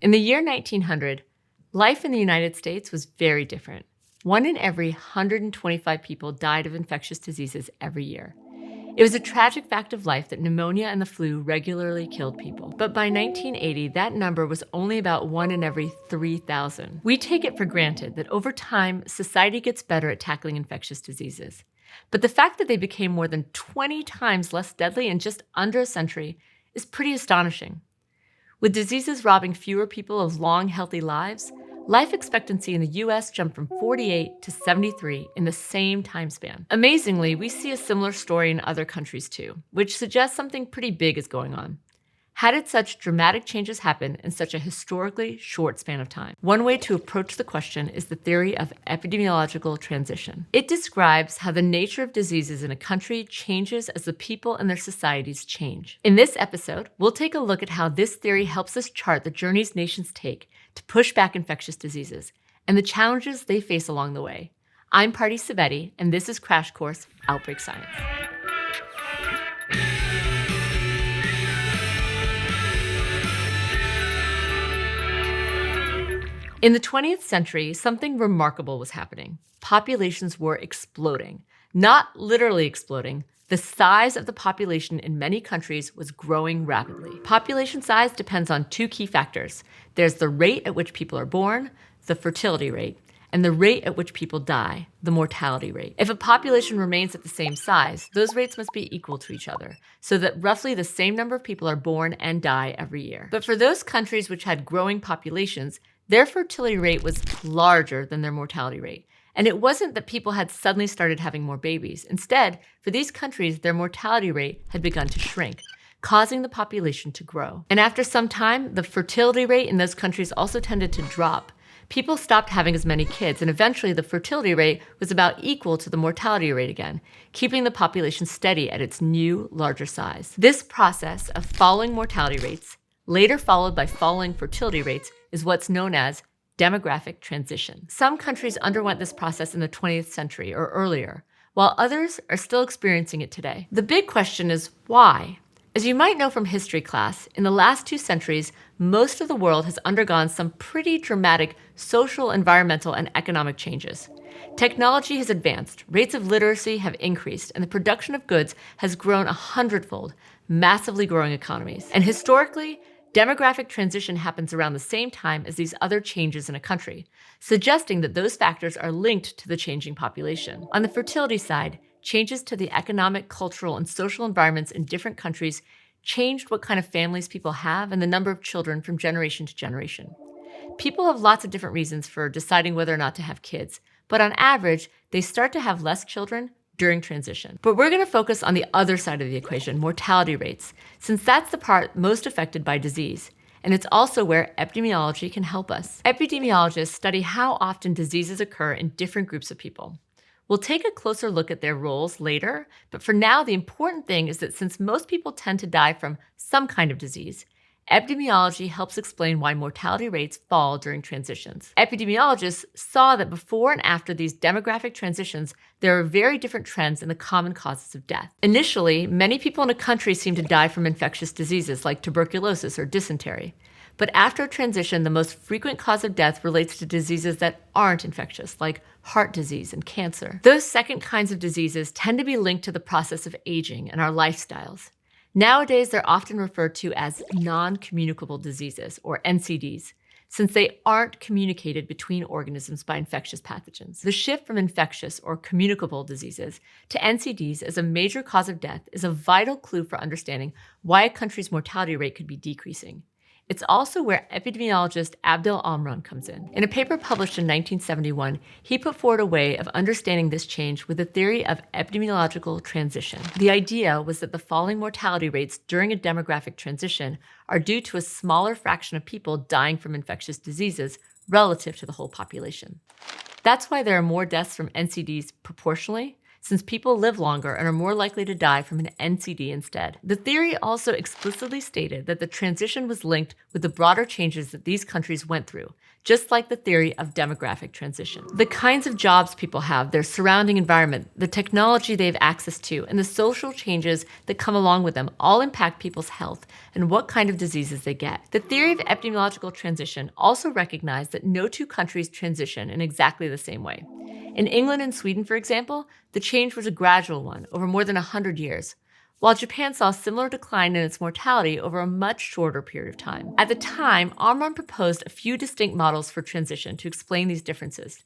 In the year 1900, life in the United States was very different. 1 in every 125 people died of infectious diseases every year. It was a tragic fact of life that pneumonia and the flu regularly killed people. But by 1980, that number was only about 1 in every 3,000. We take it for granted that over time, society gets better at tackling infectious diseases. But the fact that they became more than 20 times less deadly in just under a century is pretty astonishing. With diseases robbing fewer people of long, healthy lives, life expectancy in the US jumped from 48 to 73 in the same time span. Amazingly, we see a similar story in other countries too, which suggests something pretty big is going on. How did such dramatic changes happen in such a historically short span of time? One way to approach the question is the theory of epidemiological transition. It describes how the nature of diseases in a country changes as the people and their societies change. In this episode, we'll take a look at how this theory helps us chart the journeys nations take to push back infectious diseases and the challenges they face along the way. I'm Sabeti, and this is Crash Course Outbreak Science. In the 20th century, something remarkable was happening. Populations were exploding. Not literally exploding. The size of the population in many countries was growing rapidly. Population size depends on 2 key factors. There's the rate at which people are born, the fertility rate, and the rate at which people die, the mortality rate. If a population remains at the same size, those rates must be equal to each other, so that roughly the same number of people are born and die every year. But for those countries which had growing populations, their fertility rate was larger than their mortality rate. And it wasn't that people had suddenly started having more babies. Instead, for these countries, their mortality rate had begun to shrink, causing the population to grow. And after some time, the fertility rate in those countries also tended to drop. People stopped having as many kids, and eventually the fertility rate was about equal to the mortality rate again, keeping the population steady at its new, larger size. This process of falling mortality rates, later followed by falling fertility rates, is what's known as demographic transition. Some countries underwent this process in the 20th century or earlier, while others are still experiencing it today. The big question is why? As you might know from history class, in the last 2 centuries, most of the world has undergone some pretty dramatic social, environmental, and economic changes. Technology has advanced, rates of literacy have increased, and the production of goods has grown 100-fold, massively growing economies. And historically, demographic transition happens around the same time as these other changes in a country, suggesting that those factors are linked to the changing population. On the fertility side, changes to the economic, cultural, and social environments in different countries changed what kind of families people have and the number of children from generation to generation. People have lots of different reasons for deciding whether or not to have kids, but on average, they start to have less children during transition. But we're going to focus on the other side of the equation, mortality rates, since that's the part most affected by disease. And it's also where epidemiology can help us. Epidemiologists study how often diseases occur in different groups of people. We'll take a closer look at their roles later, but for now, the important thing is that since most people tend to die from some kind of disease, epidemiology helps explain why mortality rates fall during transitions. Epidemiologists saw that before and after these demographic transitions, there are very different trends in the common causes of death. Initially, many people in a country seem to die from infectious diseases like tuberculosis or dysentery. But after a transition, the most frequent cause of death relates to diseases that aren't infectious, like heart disease and cancer. Those second kinds of diseases tend to be linked to the process of aging and our lifestyles. Nowadays, they're often referred to as non-communicable diseases, or NCDs, since they aren't communicated between organisms by infectious pathogens. The shift from infectious or communicable diseases to NCDs as a major cause of death is a vital clue for understanding why a country's mortality rate could be decreasing. It's also where epidemiologist Abdel Amran comes in. In a paper published in 1971, he put forward a way of understanding this change with the theory of epidemiological transition. The idea was that the falling mortality rates during a demographic transition are due to a smaller fraction of people dying from infectious diseases relative to the whole population. That's why there are more deaths from NCDs proportionally, since people live longer and are more likely to die from an NCD instead. The theory also explicitly stated that the transition was linked with the broader changes that these countries went through, just like the theory of demographic transition. The kinds of jobs people have, their surrounding environment, the technology they have access to, and the social changes that come along with them all impact people's health and what kind of diseases they get. The theory of epidemiological transition also recognized that no two countries transition in exactly the same way. In England and Sweden, for example, the change was a gradual one over more than 100 years, while Japan saw a similar decline in its mortality over a much shorter period of time. At the time, Amron proposed a few distinct models for transition to explain these differences.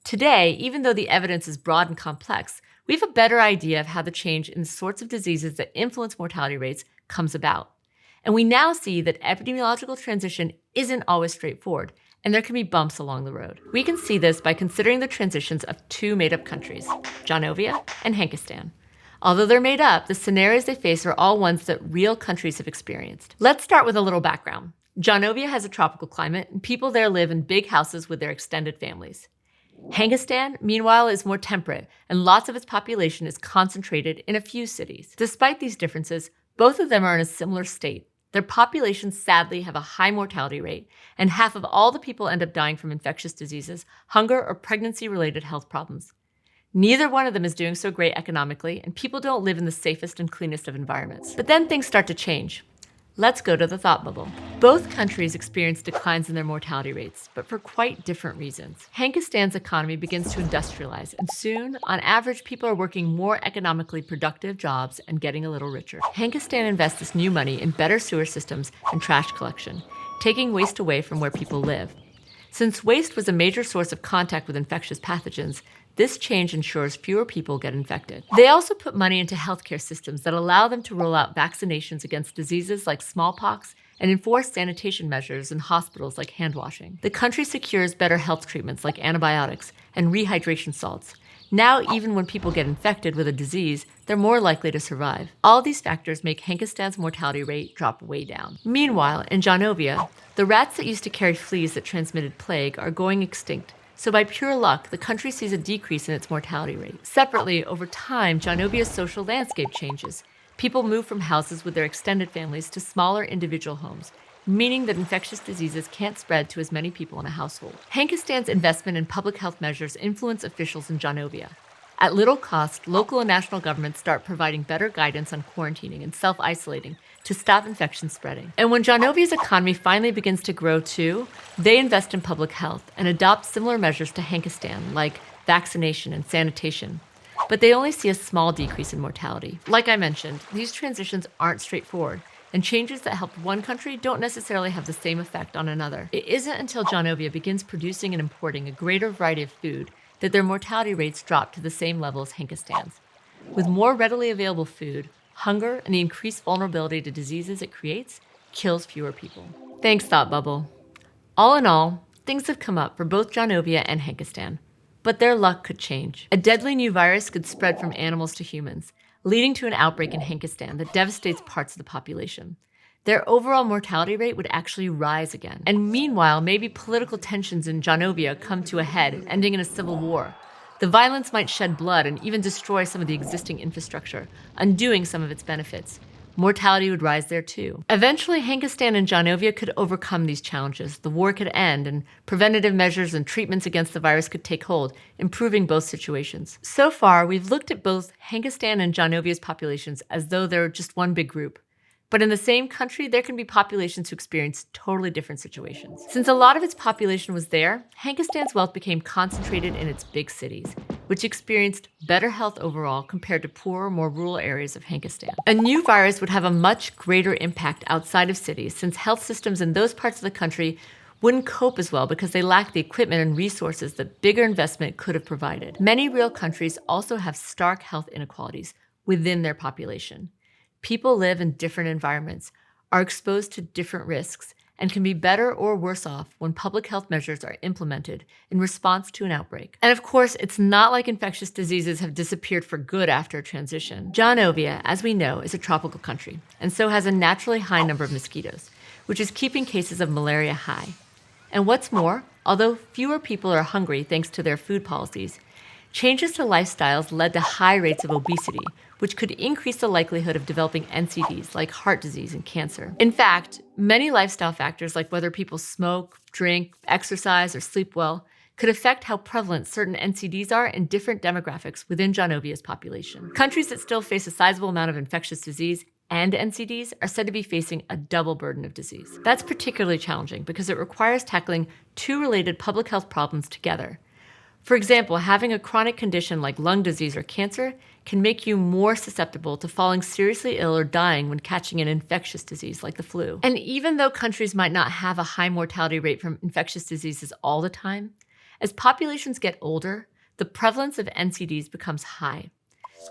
Today, even though the evidence is broad and complex, we have a better idea of how the change in the sorts of diseases that influence mortality rates comes about. And we now see that epidemiological transition isn't always straightforward, and there can be bumps along the road. We can see this by considering the transitions of two made-up countries, Janovia and Hankistan. Although they're made up, the scenarios they face are all ones that real countries have experienced. Let's start with a little background. Janovia has a tropical climate, and people there live in big houses with their extended families. Hankistan, meanwhile, is more temperate, and lots of its population is concentrated in a few cities. Despite these differences, both of them are in a similar state. Their populations sadly have a high mortality rate, and half of all the people end up dying from infectious diseases, hunger, or pregnancy-related health problems. Neither one of them is doing so great economically, and people don't live in the safest and cleanest of environments. But then things start to change. Let's go to the thought bubble. Both countries experience declines in their mortality rates, but for quite different reasons. Hankistan's economy begins to industrialize, and soon, on average, people are working more economically productive jobs and getting a little richer. Hankistan invests this new money in better sewer systems and trash collection, taking waste away from where people live. Since waste was a major source of contact with infectious pathogens, this change ensures fewer people get infected. They also put money into healthcare systems that allow them to roll out vaccinations against diseases like smallpox and enforce sanitation measures in hospitals like hand washing. The country secures better health treatments like antibiotics and rehydration salts. Now, even when people get infected with a disease, they're more likely to survive. All these factors make Hankistan's mortality rate drop way down. Meanwhile, in Janovia, the rats that used to carry fleas that transmitted plague are going extinct. So by pure luck, the country sees a decrease in its mortality rate. Separately, over time, Janovia's social landscape changes. People move from houses with their extended families to smaller individual homes, meaning that infectious diseases can't spread to as many people in a household. Hankistan's investment in public health measures influence officials in Janovia. At little cost, local and national governments start providing better guidance on quarantining and self-isolating to stop infection spreading. And when Janovia's economy finally begins to grow too, they invest in public health and adopt similar measures to Hankistan, like vaccination and sanitation. But they only see a small decrease in mortality. Like I mentioned, these transitions aren't straightforward, and changes that help one country don't necessarily have the same effect on another. It isn't until Janovia begins producing and importing a greater variety of food that their mortality rates drop to the same level as Hankistan's. With more readily available food, hunger and the increased vulnerability to diseases it creates kills fewer people. Thanks, Thought Bubble. All in all, things have come up for both Janovia and Hankistan, but their luck could change. A deadly new virus could spread from animals to humans, leading to an outbreak in Hankistan that devastates parts of the population. Their overall mortality rate would actually rise again. And meanwhile, maybe political tensions in Janovia come to a head, ending in a civil war. The violence might shed blood and even destroy some of the existing infrastructure, undoing some of its benefits. Mortality would rise there too. Eventually, Hankistan and Janovia could overcome these challenges. The war could end, and preventative measures and treatments against the virus could take hold, improving both situations. So far, we've looked at both Hankistan and Janovia's populations as though they're just one big group. But in the same country, there can be populations who experience totally different situations. Since a lot of its population was there, Hankistan's wealth became concentrated in its big cities, which experienced better health overall compared to poorer, more rural areas of Hankistan. A new virus would have a much greater impact outside of cities, since health systems in those parts of the country wouldn't cope as well because they lack the equipment and resources that bigger investment could have provided. Many real countries also have stark health inequalities within their population. People live in different environments, are exposed to different risks, and can be better or worse off when public health measures are implemented in response to an outbreak. And of course, it's not like infectious diseases have disappeared for good after a transition. Janovia, as we know, is a tropical country, and so has a naturally high number of mosquitoes, which is keeping cases of malaria high. And what's more, although fewer people are hungry thanks to their food policies, Changes to lifestyles led to high rates of obesity, which could increase the likelihood of developing NCDs like heart disease and cancer. In fact, many lifestyle factors like whether people smoke, drink, exercise, or sleep well could affect how prevalent certain NCDs are in different demographics within Johnovia's population. Countries that still face a sizable amount of infectious disease and NCDs are said to be facing a double burden of disease. That's particularly challenging because it requires tackling two related public health problems together. For example, having a chronic condition like lung disease or cancer can make you more susceptible to falling seriously ill or dying when catching an infectious disease like the flu. And even though countries might not have a high mortality rate from infectious diseases all the time, as populations get older, the prevalence of NCDs becomes high.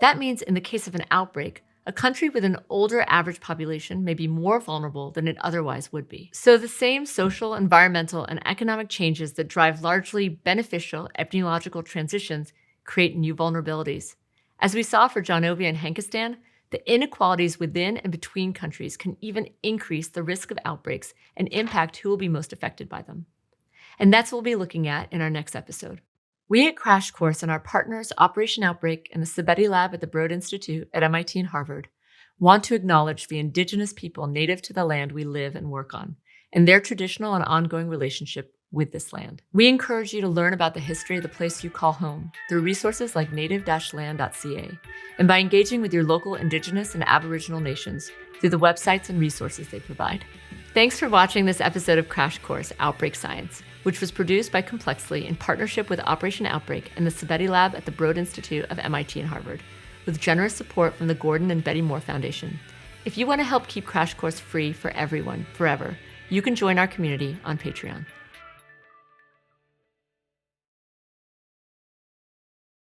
That means in the case of an outbreak, a country with an older average population may be more vulnerable than it otherwise would be. So the same social, environmental, and economic changes that drive largely beneficial epidemiological transitions create new vulnerabilities. As we saw for Johnovia and Hankistan, the inequalities within and between countries can even increase the risk of outbreaks and impact who will be most affected by them. And that's what we'll be looking at in our next episode. We at Crash Course and our partners, Operation Outbreak and the Sabeti Lab at the Broad Institute at MIT and Harvard, want to acknowledge the indigenous people native to the land we live and work on, and their traditional and ongoing relationship with this land. We encourage you to learn about the history of the place you call home through resources like native-land.ca, and by engaging with your local indigenous and Aboriginal nations through the websites and resources they provide. Thanks for watching this episode of Crash Course Outbreak Science, which was produced by Complexly in partnership with Operation Outbreak and the Sabeti Lab at the Broad Institute of MIT and Harvard, with generous support from the Gordon and Betty Moore Foundation. If you want to help keep Crash Course free for everyone, forever, you can join our community on Patreon.